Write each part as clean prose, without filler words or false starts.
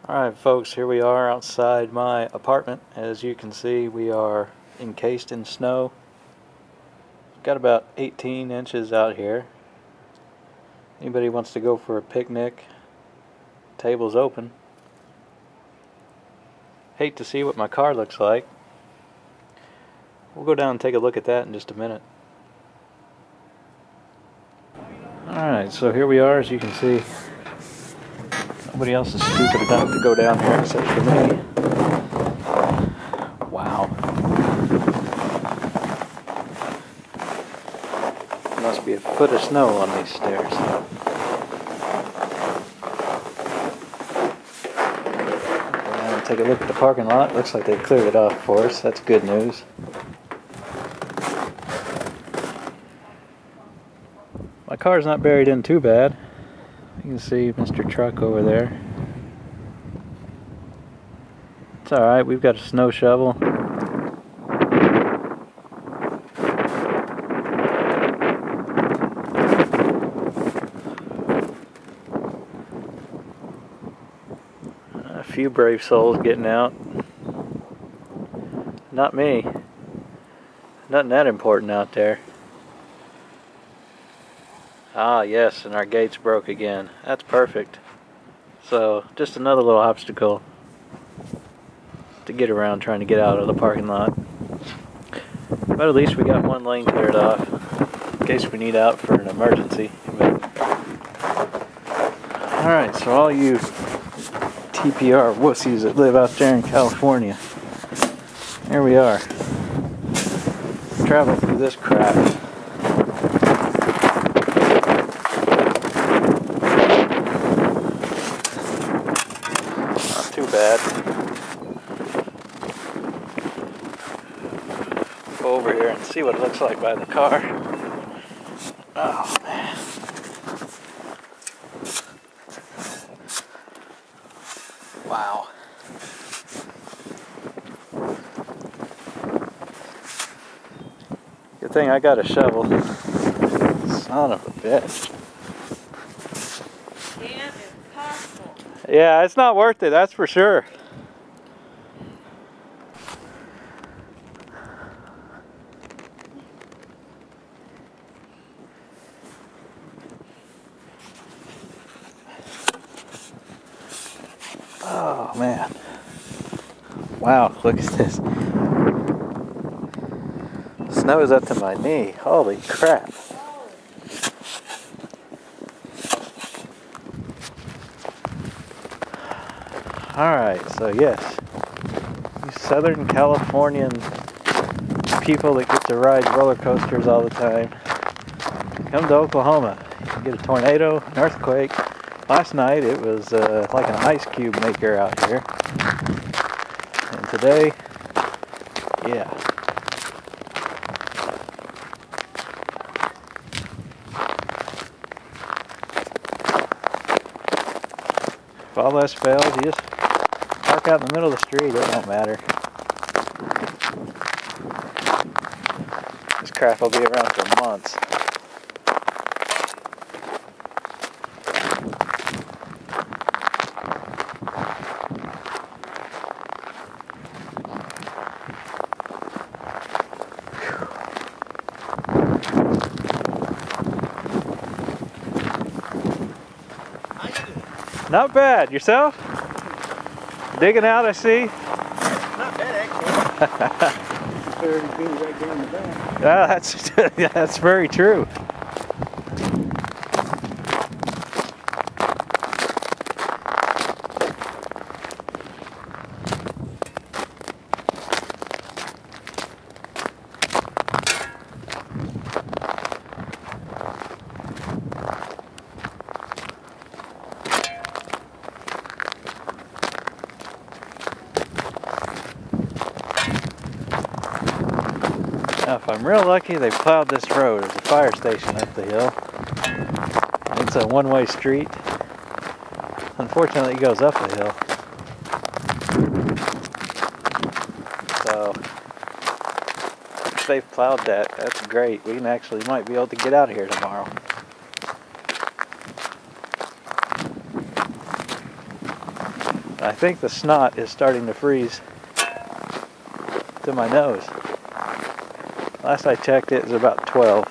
Alright folks, here we are outside my apartment. As you can see, we are encased in snow. Got about 18 inches out here. Anybody wants to go for a picnic, table's open. Hate to see what my car looks like. We'll go down and take a look at that in just a minute. Alright, so here we are. As you can see, nobody else is stupid enough to go down here except for me. Wow. Must be a foot of snow on these stairs. Go down and take a look at the parking lot. Looks like they cleared it off for us. That's good news. My car's not buried in too bad. You can see Mr. Truck over there. It's alright, we've got a snow shovel. A few brave souls getting out. Not me. Nothing that important out there. Ah, yes, and our gates broke again. That's perfect. So, just another little obstacle to get around trying to get out of the parking lot. But at least we got one lane cleared off in case we need out for an emergency. Alright, so all you TPR wussies that live out there in California, here we are. Travel through this crap. Too bad. Go over here and see what it looks like by the car. Oh man. Wow. Good thing I got a shovel. Son of a bitch. Yeah, it's not worth it, that's for sure. Oh man. Wow, look at this. Snow is up to my knee. Holy crap. Alright, so yes, you Southern Californian people that get to ride roller coasters all the time, come to Oklahoma. You can get a tornado, an earthquake. Last night it was like an ice cube maker out here. And today, yeah. If all else fails, you just park out in the middle of the street, it don't matter. This crap will be around for months. Not bad. Yourself? Digging out, I see. Not bad, actually. Right there in the back. That's very true. Now, if I'm real lucky, they plowed this road. There's a fire station up the hill. It's a one-way street. Unfortunately, it goes up the hill. So, if they've plowed that, that's great. We might be able to get out of here tomorrow. I think the snot is starting to freeze to my nose. Last I checked, it was about 12.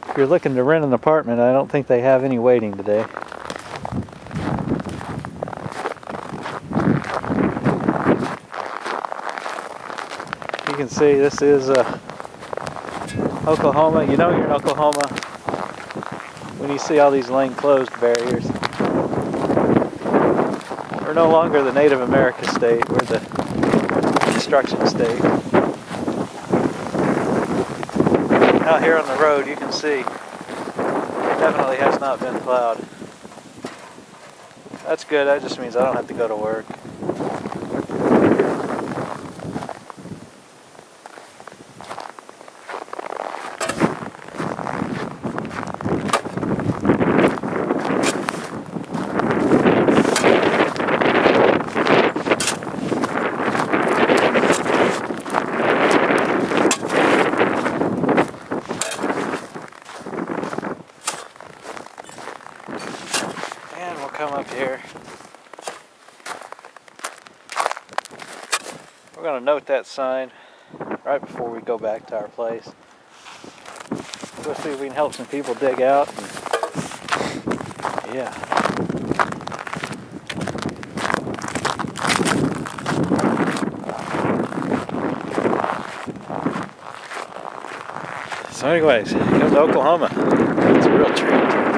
If you're looking to rent an apartment, I don't think they have any waiting today. You can see this is Oklahoma. You know you're in Oklahoma when you see all these lane closed barriers. We're no longer the Native American state, we're the construction state. Out here on the road you can see it definitely has not been plowed. That's good, that just means I don't have to go to work. And we'll come up here. We're going to note that sign right before we go back to our place. We'll see if we can help some people dig out. And, yeah. So anyways, come to Oklahoma. It's a real treat.